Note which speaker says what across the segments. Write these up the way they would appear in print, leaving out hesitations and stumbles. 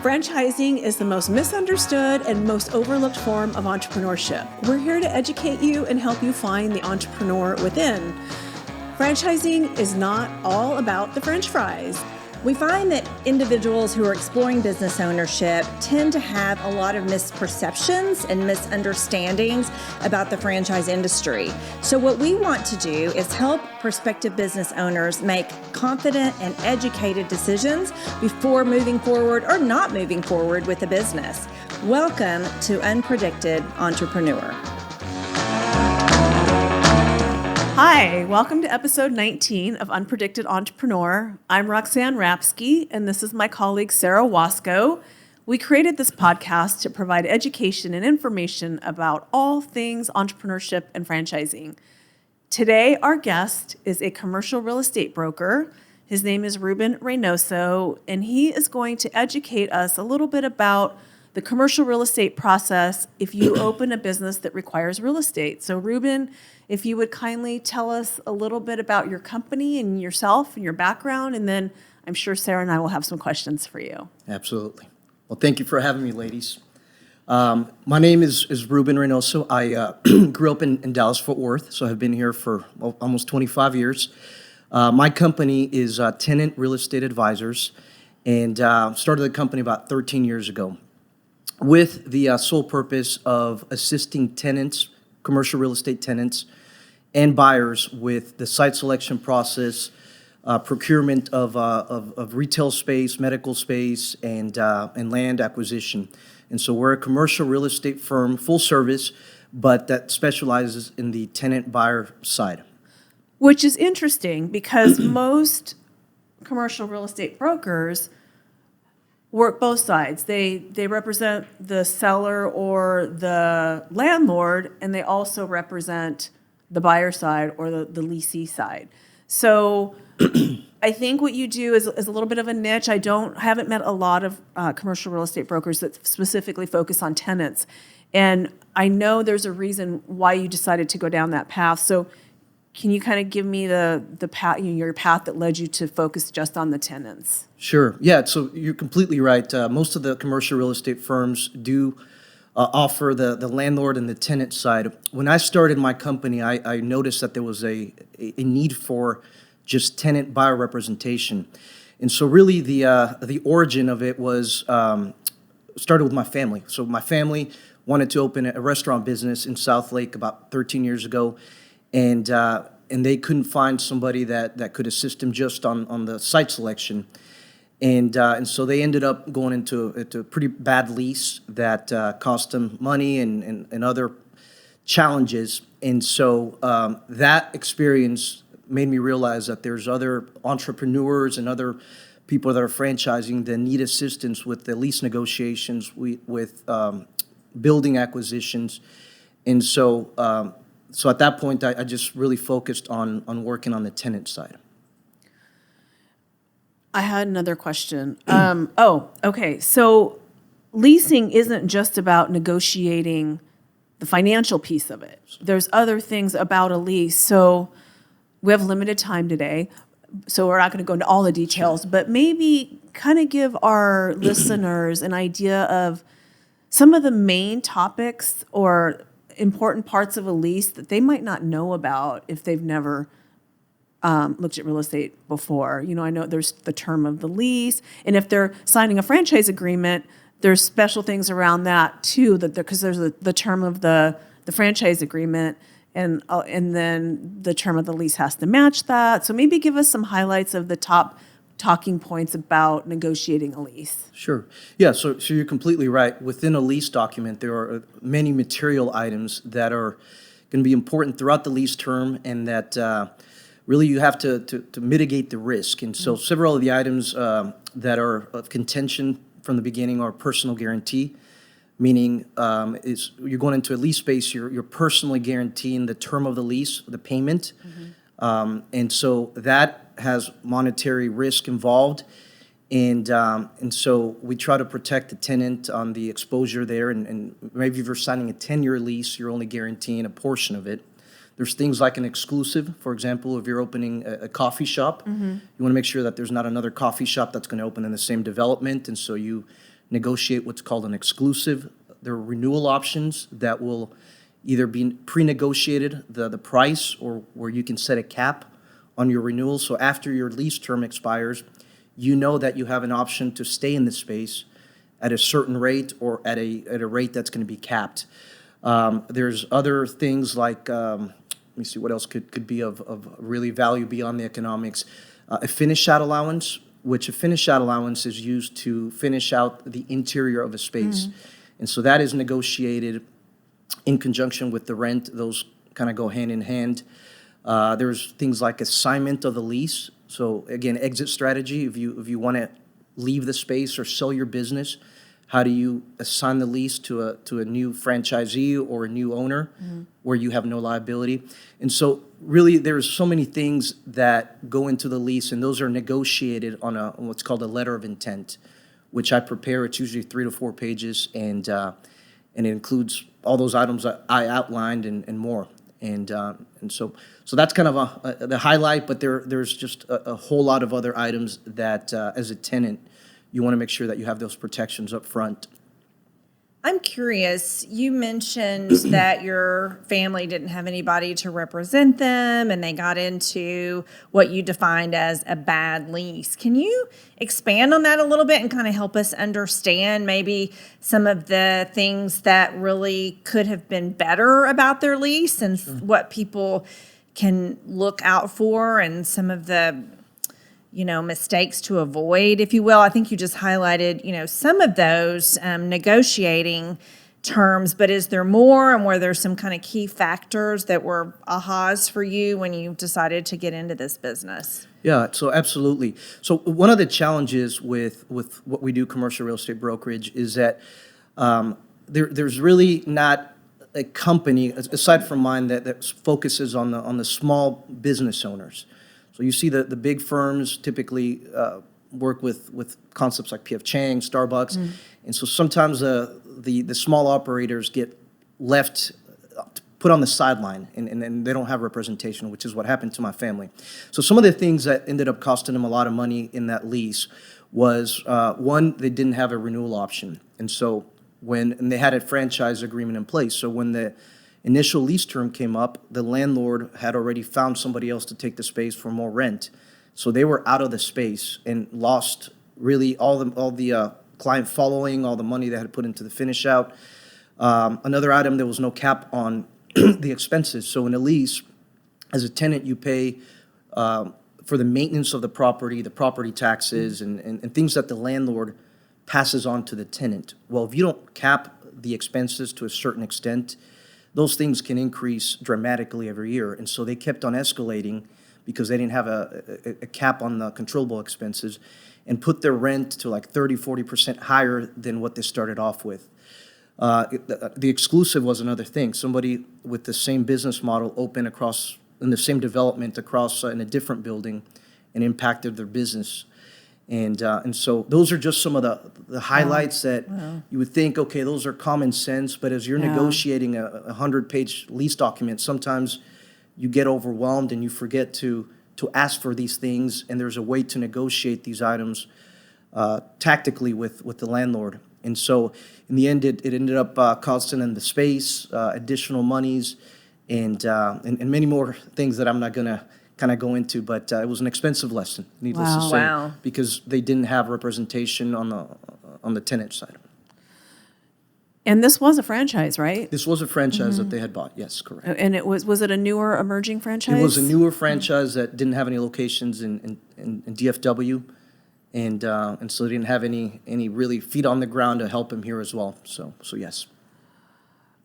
Speaker 1: Franchising is the most misunderstood and most overlooked form of entrepreneurship. We're here to educate you and help you find the entrepreneur within. Franchising is not all about the French fries.
Speaker 2: We find that individuals who are exploring business ownership tend to have a lot of misperceptions and misunderstandings about the franchise industry. So what we want to do is help prospective business owners make confident and educated decisions before moving forward or not moving forward with a business. Welcome to Unpredicted Entrepreneur.
Speaker 1: Hi, welcome to episode 19 of Unpredicted Entrepreneur. I'm Roxanne Rapske, and this is my colleague Sara Waskow. We created this podcast to provide education and information about all things entrepreneurship and franchising. Today, our guest is a commercial real estate broker. His name is Ruben Reynoso, and he is going to educate us a little bit about the commercial real estate process if you open a business that requires real estate. So Ruben, if you would kindly tell us a little bit about your company and yourself and your background, and then I'm sure Sara and I will have some questions for you.
Speaker 3: Absolutely. Well, thank you for having me, ladies. My name is Ruben Reynoso. I grew up in Dallas-Fort Worth, so I've been here for almost 25 years. My company is Tenant Real Estate Advisors, and started the company about 13 years ago with the sole purpose of assisting tenants, commercial real estate tenants, and buyers with the site selection process, procurement of retail space, medical space, and land acquisition. And so we're a commercial real estate firm, full service, but that specializes in the tenant buyer side.
Speaker 1: Which is interesting because most commercial real estate brokers work both sides. They represent the seller or the landlord, and they also represent the buyer side or the leasee side. So I think what you do is a little bit of a niche. I haven't met a lot of commercial real estate brokers that specifically focus on tenants. And I know there's a reason why you decided to go down that path. So can you kind of give me the path, your path that led you to focus just on the tenants?
Speaker 3: Sure. Yeah, so you're completely right. Most of the commercial real estate firms do offer the landlord and the tenant side. When I started my company, I noticed that there was a need for just tenant buyer representation. And so really the origin of it was started with my family. So my family wanted to open a restaurant business in South Lake about 13 years ago. And they couldn't find somebody that could assist them just on the site selection. And so they ended up going into a pretty bad lease that cost them money and other challenges. And so that experience made me realize that there's other entrepreneurs and other people that are franchising that need assistance with the lease negotiations, with building acquisitions. And so at that point, I just really focused on working on the tenant side.
Speaker 1: I had another question. Okay. So leasing isn't just about negotiating the financial piece of it. There's other things about a lease. So we have limited time today, so we're not going to go into all the details, but maybe kind of give our listeners an idea of some of the main topics or important parts of a lease that they might not know about if they've never looked at real estate before. I know there's the term of the lease, and if they're signing a franchise agreement, there's special things around that too. Because there's the term of the franchise agreement, and then the term of the lease has to match that. So maybe give us some highlights of the top talking points about negotiating a lease.
Speaker 3: Sure. Yeah, so you're completely right. Within a lease document, there are many material items that are going to be important throughout the lease term, and that really you have to mitigate the risk. And so several of the items that are of contention from the beginning are personal guarantee, meaning is you're going into a lease space, you're personally guaranteeing the term of the lease, the payment. And so that has monetary risk involved. And so we try to protect the tenant on the exposure there. And maybe if you're signing a 10-year lease, you're only guaranteeing a portion of it. There's things like an exclusive. For example, if you're opening a coffee shop, you want to make sure that there's not another coffee shop that's going to open in the same development. And so you negotiate what's called an exclusive. There are renewal options that will either be pre-negotiated, the price, or where you can set a cap on your renewal. So after your lease term expires, you know that you have an option to stay in the space at a certain rate or at a rate that's going to be capped. There's other things like, let me see what else could be of really value beyond the economics. A finish out allowance, which a finish out allowance is used to finish out the interior of a space. And so that is negotiated in conjunction with the rent. Those kind of go hand in hand. There's things like assignment of the lease. So again, exit strategy. If you want to leave the space or sell your business, how do you assign the lease to a new franchisee or a new owner where you have no liability? And so really there's so many things that go into the lease, and those are negotiated on what's called a letter of intent, which I prepare. It's usually 3 to 4 pages, and it includes all those items that I outlined and more. And so that's kind of the highlight, but there's just a whole lot of other items that as a tenant, you want to make sure that you have those protections up front.
Speaker 2: I'm curious, you mentioned that your family didn't have anybody to represent them and they got into what you defined as a bad lease. Can you expand on that a little bit and kind of help us understand maybe some of the things that really could have been better about their lease and what people can look out for and some of the mistakes to avoid, if you will? I think you just highlighted, some of those negotiating terms, but is there more, and were there some kind of key factors that were ahas for you when you decided to get into this business?
Speaker 3: Yeah, so absolutely. So one of the challenges with what we do, commercial real estate brokerage, is that there's really not a company, aside from mine, that focuses on the small business owners. So you see the big firms typically work with concepts like P.F. Chang, Starbucks, and so sometimes the small operators get left, put on the sideline, and they don't have representation, which is what happened to my family. So some of the things that ended up costing them a lot of money in that lease was, one, they didn't have a renewal option, and so and they had a franchise agreement in place. So when the initial lease term came up, the landlord had already found somebody else to take the space for more rent. So they were out of the space and lost really all the client following, all the money they had put into the finish out. Another item, there was no cap on the expenses. So in a lease, as a tenant, you pay for the maintenance of the property taxes, and things that the landlord passes on to the tenant. Well, if you don't cap the expenses to a certain extent, those things can increase dramatically every year. And so they kept on escalating because they didn't have a cap on the controllable expenses, and put their rent to like 30-40% higher than what they started off with. The exclusive was another thing. Somebody with the same business model opened in the same development across in a different building and impacted their business. And so those are just some of the highlights that you would think, okay, those are common sense, but as you're negotiating a 100-page lease document, sometimes you get overwhelmed and you forget to ask for these things, and there's a way to negotiate these items tactically with the landlord. And so in the end, it ended up costing them the space, additional monies, and many more things that I'm not going to kind of go into, but it was an expensive lesson, needless to say, because they didn't have representation on the tenant side.
Speaker 1: And this was a franchise, right?
Speaker 3: This was a franchise that they had bought. Yes, correct.
Speaker 1: And was it a newer emerging franchise?
Speaker 3: It was a newer franchise that didn't have any locations in DFW, and so they didn't have any really feet on the ground to help him here as well. So yes.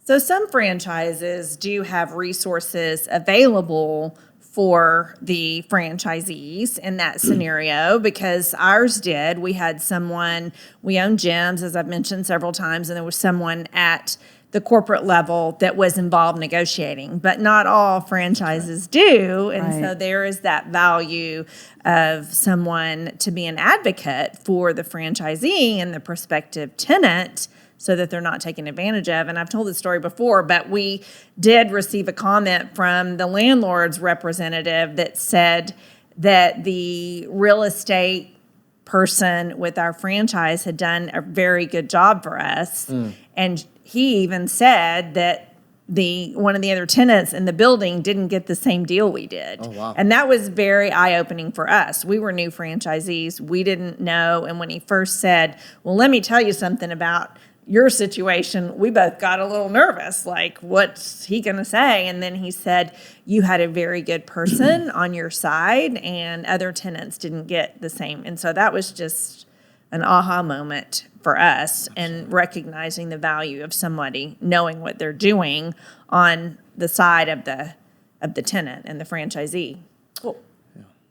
Speaker 2: So some franchises do have resources available for the franchisees in that scenario, because ours did. We had someone, we own gyms, as I've mentioned several times, and there was someone at the corporate level that was involved negotiating, but not all franchises do. And so there is that value of someone to be an advocate for the franchisee and the prospective tenant, so that they're not taken advantage of. And I've told this story before, but we did receive a comment from the landlord's representative that said that the real estate person with our franchise had done a very good job for us. And he even said that one of the other tenants in the building didn't get the same deal we did.
Speaker 3: Oh, wow.
Speaker 2: And that was very eye-opening for us. We were new franchisees. We didn't know. And when he first said, well, let me tell you something about your situation, we both got a little nervous, like, what's he going to say? And then he said, you had a very good person on your side, and other tenants didn't get the same. And so that was just an aha moment for us, and recognizing the value of somebody knowing what they're doing on the side of the tenant and the franchisee.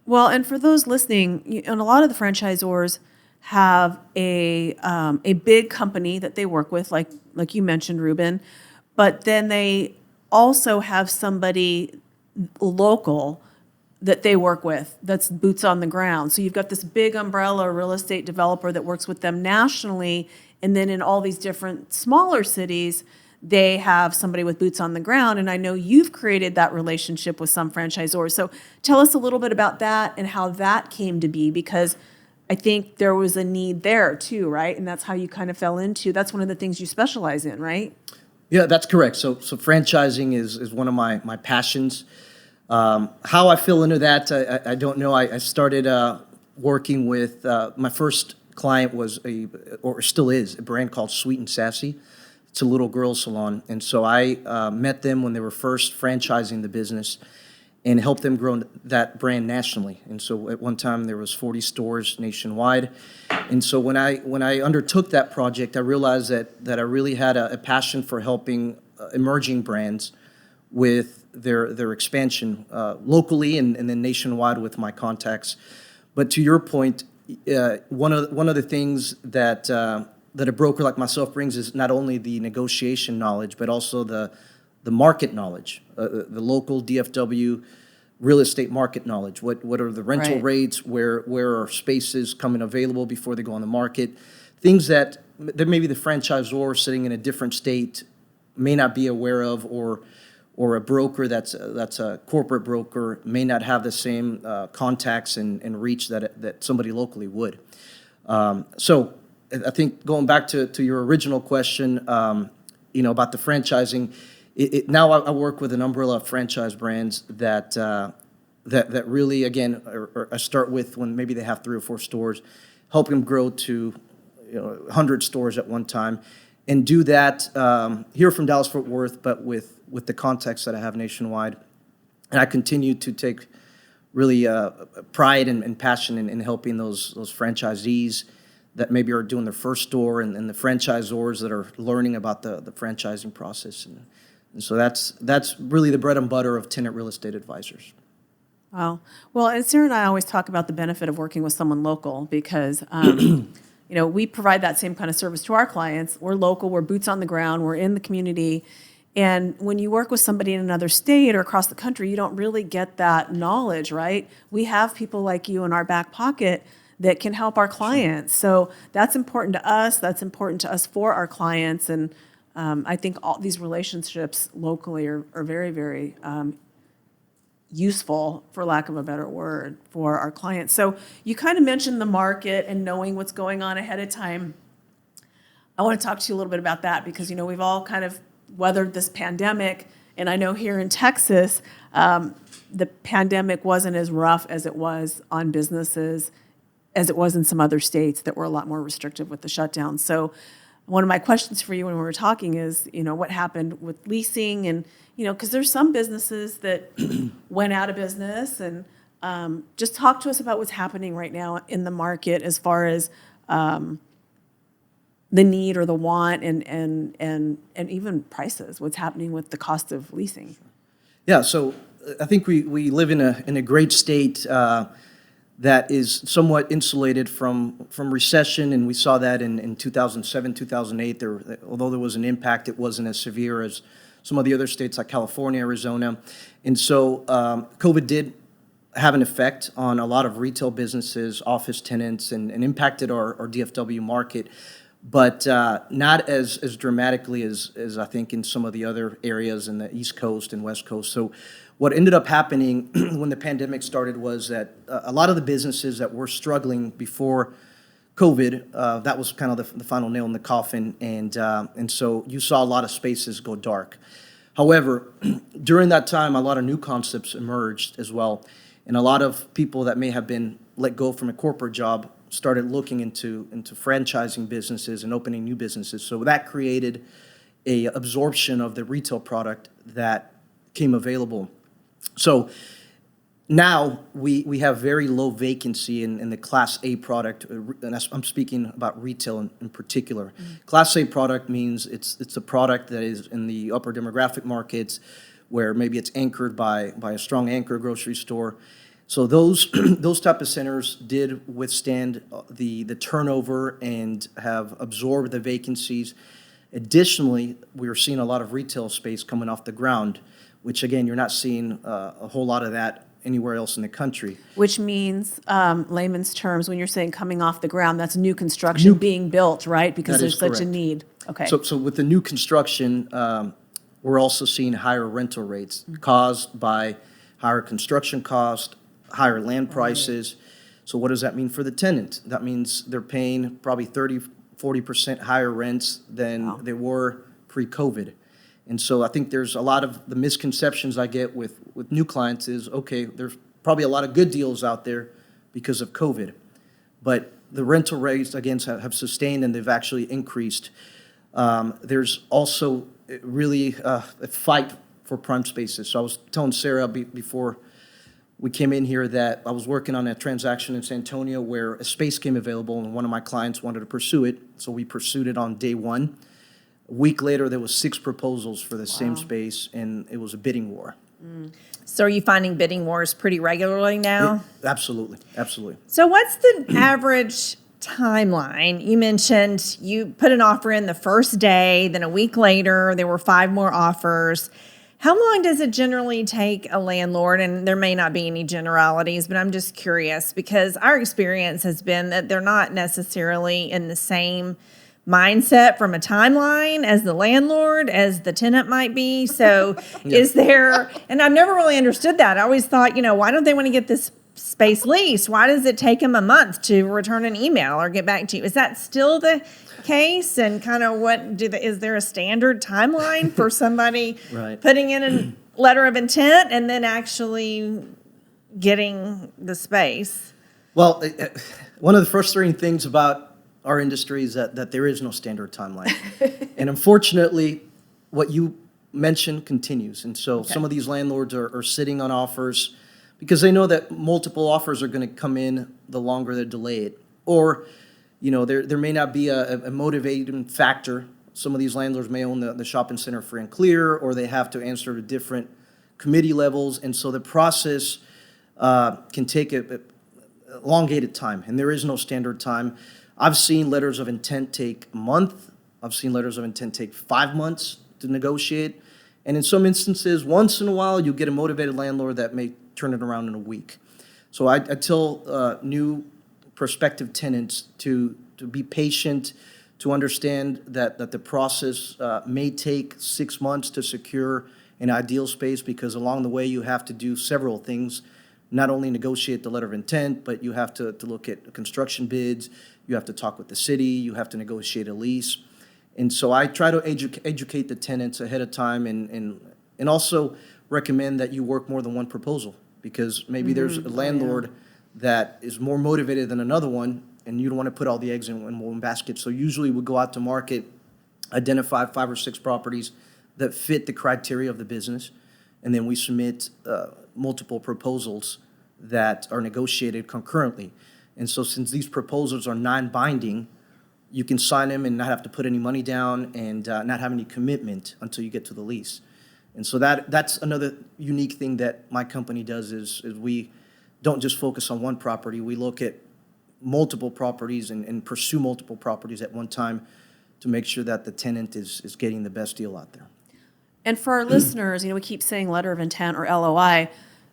Speaker 1: Well, and for those listening, and a lot of the franchisors have a big company that they work with, like you mentioned, Ruben, but then they also have somebody local that they work with that's boots on the ground. So you've got this big umbrella real estate developer that works with them nationally, and then in all these different smaller cities, they have somebody with boots on the ground. And I know you've created that relationship with some franchisors. So tell us a little bit about that and how that came to be, because I think there was a need there too, right? And that's how you kind of fell into, that's one of the things you specialize in, right?
Speaker 3: Yeah, that's correct. So franchising is one of my passions. How I fell into that, I don't know. I started working with, my first client was or still is, a brand called Sweet and Sassy. It's a little girls salon. And so I met them when they were first franchising the business and helped them grow that brand nationally. And so at one time there was 40 stores nationwide. And so when I undertook that project, I realized that I really had a passion for helping emerging brands with their expansion locally and then nationwide with my contacts. But to your point, one of the things that a broker like myself brings is not only the negotiation knowledge, but also the market knowledge, the local DFW real estate market knowledge. What are the rental
Speaker 1: Right.
Speaker 3: rates? Where are spaces coming available before they go on the market? Things that maybe the franchisor sitting in a different state may not be aware of, or a broker that's a corporate broker may not have the same contacts and reach that somebody locally would. So I think going back to your original question, about the franchising, now I work with an umbrella of franchise brands that really, again, I start with when maybe they have 3 or 4 stores, help them grow to 100 stores at one time, and do that here from Dallas-Fort Worth, but with the context that I have nationwide. And I continue to take really pride and passion in helping those franchisees that maybe are doing their first store, and the franchisors that are learning about the franchising process. And so that's really the bread and butter of Tenant Real Estate Advisors.
Speaker 1: Wow. Well, and Sara and I always talk about the benefit of working with someone local because, we provide that same kind of service to our clients. We're local, we're boots on the ground, we're in the community. And when you work with somebody in another state or across the country, you don't really get that knowledge, right? We have people like you in our back pocket that can help our clients. So that's important to us. That's important to us for our clients. And I think all these relationships locally are very, very useful, for lack of a better word, for our clients. So you kind of mentioned the market and knowing what's going on ahead of time. I want to talk to you a little bit about that because, we've all kind of weathered this pandemic. And I know here in Texas, the pandemic wasn't as rough as it was on businesses as it was in some other states that were a lot more restrictive with the shutdown. So one of my questions for you when we were talking is, what happened with leasing and, because there's some businesses that went out of business, and just talk to us about what's happening right now in the market as far as the need or the want and even prices, what's happening with the cost of leasing.
Speaker 3: Yeah, so I think we live in a great state that is somewhat insulated from recession, and we saw that in 2007, 2008. Although there was an impact, it wasn't as severe as some of the other states like California, Arizona. And so COVID did have an effect on a lot of retail businesses, office tenants, and impacted our DFW market, but not as dramatically as I think in some of the other areas in the East Coast and West Coast. So what ended up happening when the pandemic started was that a lot of the businesses that were struggling before COVID, that was kind of the final nail in the coffin, and so you saw a lot of spaces go dark. However, during that time, a lot of new concepts emerged as well, and a lot of people that may have been let go from a corporate job started looking into franchising businesses and opening new businesses. So that created a absorption of the retail product that came available. So now we have very low vacancy in the Class A product, and I'm speaking about retail in particular. Class A product means it's a product that is in the upper demographic markets where maybe it's anchored by a strong anchor grocery store. So those type of centers did withstand the turnover and have absorbed the vacancies. Additionally, we are seeing a lot of retail space coming off the ground, which again, you're not seeing a whole lot of that anywhere else in the country.
Speaker 1: Which means, layman's terms, when you're saying coming off the ground, that's new construction being built, right? Because
Speaker 3: That is
Speaker 1: there's such a
Speaker 3: correct.
Speaker 1: need. Okay.
Speaker 3: So with the new construction, we're also seeing higher rental rates caused by higher construction cost, higher land prices. So what does that mean for the tenant? That means they're paying probably 30-40% higher rents than they were pre-COVID. And so I think there's a lot of the misconceptions I get with new clients is, okay, there's probably a lot of good deals out there because of COVID. But the rental rates, again, have sustained and they've actually increased. There's also really a fight for prime spaces. So I was telling Sara before we came in here that I was working on a transaction in San Antonio where a space came available and one of my clients wanted to pursue it. So we pursued it on day one. A week later, there was 6 proposals for the same space, and it was a bidding war.
Speaker 2: So are you finding bidding wars pretty regularly now?
Speaker 3: Absolutely.
Speaker 2: So what's the average timeline? You mentioned you put an offer in the first day, then a week later, there were 5 more offers. How long does it generally take a landlord? And there may not be any generalities, but I'm just curious because our experience has been that they're not necessarily in the same mindset from a timeline as the landlord, as the tenant might be. So is there, and I've never really understood that. I always thought, why don't they want to get this space leased? Why does it take them a month to return an email or get back to you? Is that still the case? And kind of is there a standard timeline for somebody
Speaker 3: Right.
Speaker 2: putting in a letter of intent and then actually getting the space?
Speaker 3: Well, one of the frustrating things about our industry is that there is no standard timeline. And unfortunately, what you mentioned continues. And so some of these landlords are sitting on offers because they know that multiple offers are going to come in the longer they delay it. Or, there may not be a motivating factor. Some of these landlords may own the shopping center free and clear, or they have to answer to different committee levels. And so the process can take a elongated time, and there is no standard time. I've seen letters of intent take a month. I've seen letters of intent take 5 months to negotiate. And in some instances, once in a while, you get a motivated landlord that may turn it around in a week. So I tell new prospective tenants to be patient, to understand that the process may take 6 months to secure an ideal space, because along the way, you have to do several things. Not only negotiate the letter of intent, but you have to look at construction bids, you have to talk with the city, you have to negotiate a lease. And so I try to educate the tenants ahead of time and also recommend that you work more than one proposal, because maybe there's a landlord that is more motivated than another one, and you don't want to put all the eggs in one basket. So usually we go out to market, identify 5 or 6 properties that fit the criteria of the business, and then we submit multiple proposals that are negotiated concurrently. And so since these proposals are non-binding, you can sign them and not have to put any money down and not have any commitment until you get to the lease. And so that's another unique thing that my company does is we don't just focus on one property. We look at multiple properties and pursue multiple properties at one time to make sure that the tenant is getting the best deal out there.
Speaker 1: And for our listeners, we keep saying letter of intent or LOI.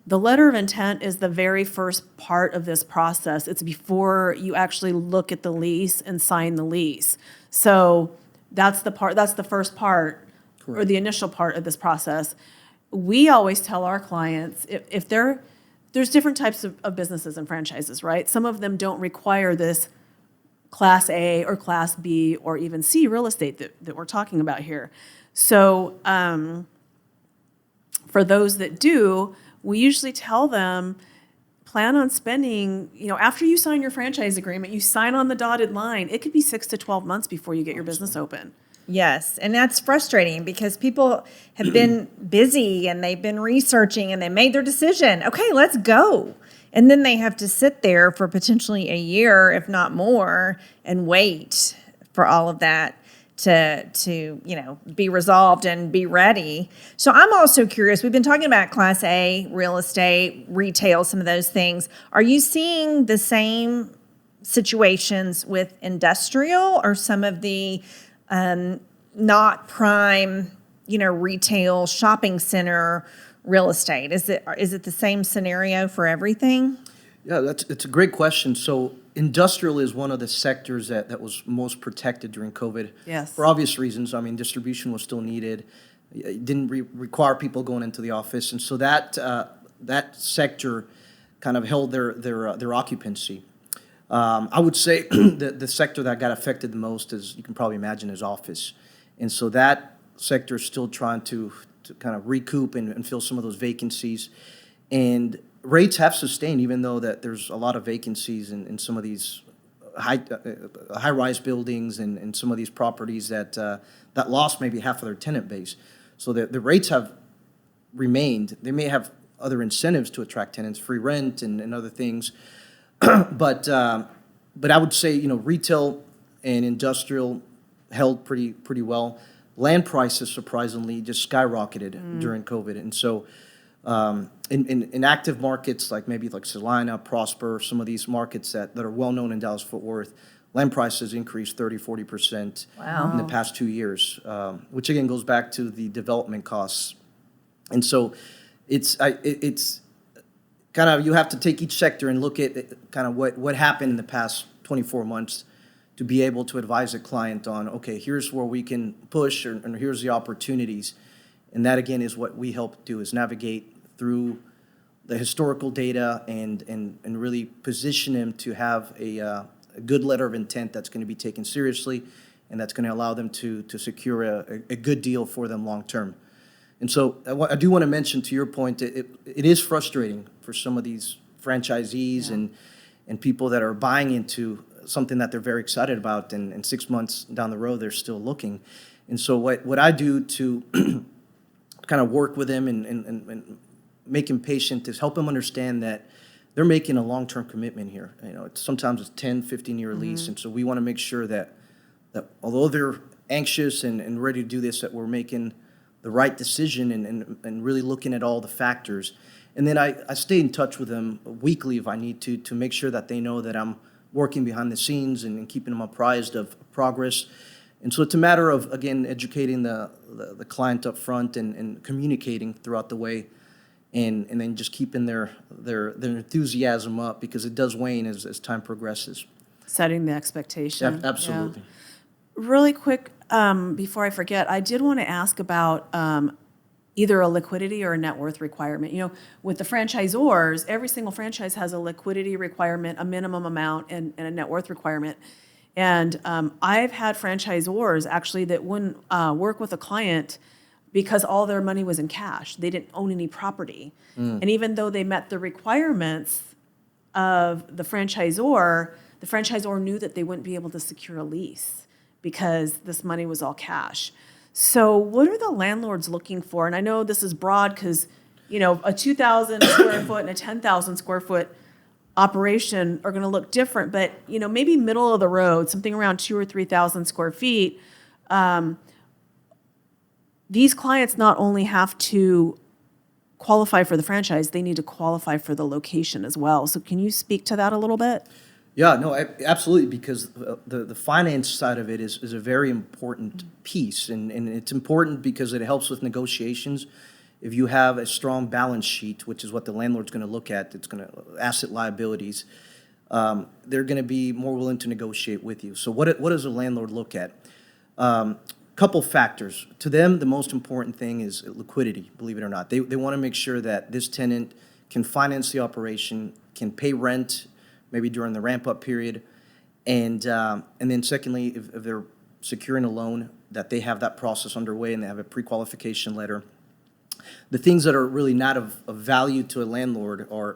Speaker 1: The letter of intent is the very first part of this process. It's before you actually look at the lease and sign the lease. So that's the first part, or the initial part of this process. we always tell our clients if there's different types of businesses and franchises, right? Some of them don't require this Class A or Class B or even C real estate that we're talking about here. So for those that do, we usually tell them, plan on spending, after you sign your franchise agreement, you sign on the dotted line. It could be 6 to 12 months before you get your business open.
Speaker 2: Yes, and that's frustrating because people have been busy and they've been researching and they made their decision. Okay, let's go. And then they have to sit there for potentially a year, if not more, and wait for all of that to be resolved and be ready. So I'm also curious, we've been talking about Class A, real estate, retail, some of those things. Are you seeing the same situations with industrial or some of the not prime, retail shopping center real estate? Is it the same scenario for everything?
Speaker 3: Yeah, it's a great question. So industrial is one of the sectors that was most protected during COVID.
Speaker 1: Yes.
Speaker 3: For obvious reasons. I mean, distribution was still needed. It didn't require people going into the office, and so that sector kind of held their occupancy. I would say the sector that got affected the most, as you can probably imagine, is office. And so that sector is still trying to kind of recoup and fill some of those vacancies. And rates have sustained, even though that there's a lot of vacancies in some of these high-rise buildings and some of these properties that lost maybe half of their tenant base. So the rates have remained. They may have other incentives to attract tenants, free rent and other things. But I would say, retail and industrial held pretty well. Land prices surprisingly just skyrocketed during COVID, and so in active markets like maybe like Salina, Prosper, some of these markets that are well known in Dallas-Fort Worth, land prices increased 30-40% in the past 2 years, which again goes back to the development costs, and so it's kind of, you have to take each sector and look at kind of what happened in the past 24 months to be able to advise a client on, okay, here's where we can push, and here's the opportunities. And that, again, is what we help do, is navigate through the historical data and really position them to have a good letter of intent that's going to be taken seriously and that's going to allow them to secure a good deal for them long term. And so I do want to mention, to your point, it is frustrating for some of these franchisees and people that are buying into something that they're very excited about, and 6 months down the road, they're still looking. And so what I do to kind of work with them and make them patient is help them understand that they're making a long-term commitment here. Sometimes it's 10, 15-year lease, and so we want to make sure that although they're anxious and ready to do this, that we're making the right decision and really looking at all the factors. And then I stay in touch with them weekly if I need to make sure that they know that I'm working behind the scenes and keeping them apprised of progress. And so it's a matter of, again, educating the client up front and communicating throughout the way, and then just keeping their enthusiasm up, because it does wane as time progresses.
Speaker 1: Setting the expectation.
Speaker 3: Absolutely.
Speaker 1: Yeah. Really quick, before I forget, I did want to ask about either a liquidity or a net worth requirement. With the franchisors, every single franchise has a liquidity requirement, a minimum amount, and a net worth requirement. And I've had franchisors actually that wouldn't work with a client because all their money was in cash. They didn't own any property. And even though they met the requirements of the franchisor knew that they wouldn't be able to secure a lease because this money was all cash. So what are the landlords looking for? And I know this is broad because, a 2,000 square foot and a 10,000 square foot operation are going to look different, but, maybe middle of the road, something around 2,000 or 3,000 square feet. These clients not only have to qualify for the franchise, they need to qualify for the location as well. So can you speak to that a little bit?
Speaker 3: Yeah, no, absolutely, because the finance side of it is a very important piece, and it's important because it helps with negotiations. If you have a strong balance sheet, which is what the landlord's going to look at, it's going to asset liabilities, they're going to be more willing to negotiate with you. So what does a landlord look at? couple factors. To them, the most important thing is liquidity, believe it or not. They want to make sure that this tenant can finance the operation, can pay rent, maybe during the ramp-up period, and then secondly, if they're securing a loan, that they have that process underway and they have a pre-qualification letter. The things that are really not of value to a landlord are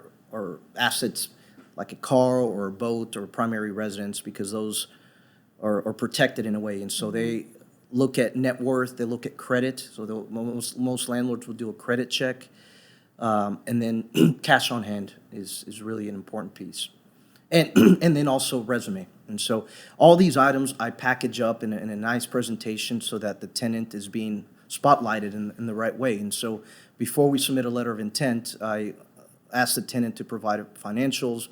Speaker 3: assets like a car or a boat or a primary residence, because those are protected in a way. And so they look at net worth, they look at credit. So most landlords will do a credit check. And then cash on hand is really an important piece. And then also resume. And so all these items I package up in a nice presentation so that the tenant is being spotlighted in the right way. And so before we submit a letter of intent, I ask the tenant to provide financials,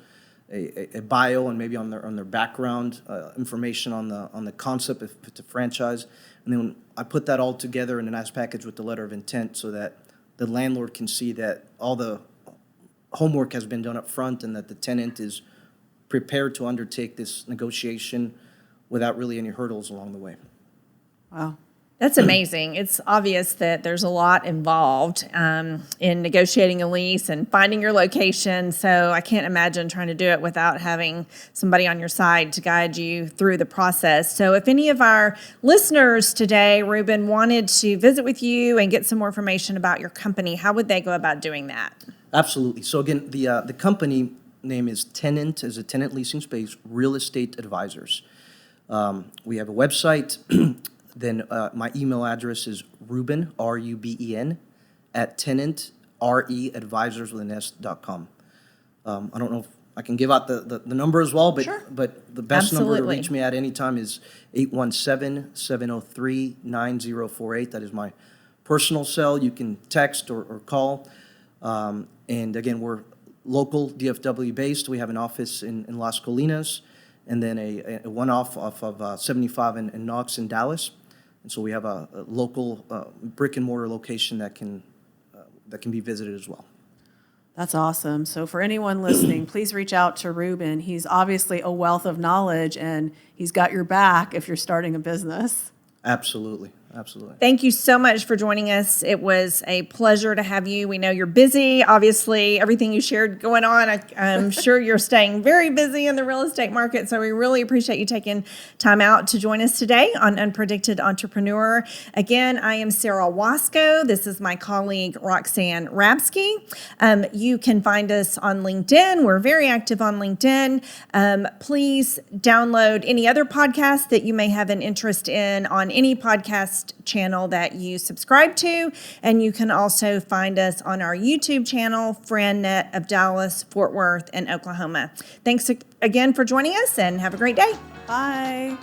Speaker 3: a bio, and maybe on their background, information on the concept if it's a franchise. And then I put that all together in a nice package with the letter of intent so that the landlord can see that all the homework has been done up front and that the tenant is prepared to undertake this negotiation without really any hurdles along the way.
Speaker 1: Wow.
Speaker 2: That's amazing. It's obvious that there's a lot involved in negotiating a lease and finding your location. So I can't imagine trying to do it without having somebody on your side to guide you through the process. So if any of our listeners today, Ruben, wanted to visit with you and get some more information about your company, how would they go about doing that?
Speaker 3: Absolutely. So again, the company name is Tenant, as a tenant leasing space, Real Estate Advisors. We have a website. Then my email address is Ruben, R-U-B-E-N, at tenantreadvisors.com. I don't know if I can give out the number as well, but
Speaker 2: Sure.
Speaker 3: but the best number to
Speaker 2: Absolutely.
Speaker 3: reach me at any time is 817-703-9048. That is my personal cell. You can text or call. And again, we're local DFW based. We have an office in Las Colinas, and then a one-off off of 75 in Knox in Dallas. And so we have a local brick and mortar location that can be visited as well.
Speaker 1: That's awesome. So for anyone listening, please reach out to Ruben. He's obviously a wealth of knowledge, and he's got your back if you're starting a business.
Speaker 3: Absolutely. Absolutely.
Speaker 2: Thank you so much for joining us. It was a pleasure to have you. We know you're busy. Obviously, everything you shared going on, I'm sure you're staying very busy in the real estate market. So we really appreciate you taking time out to join us today on Unpredicted Entrepreneur. Again, I am Sara Waskow. This is my colleague, Roxanne Rapske. You can find us on LinkedIn. We're very active on LinkedIn. Please download any other podcasts that you may have an interest in on any podcast channel that you subscribe to, and you can also find us on our YouTube channel, FranNet of Dallas, Fort Worth, and Oklahoma. Thanks again for joining us, and have a great day.
Speaker 1: Bye.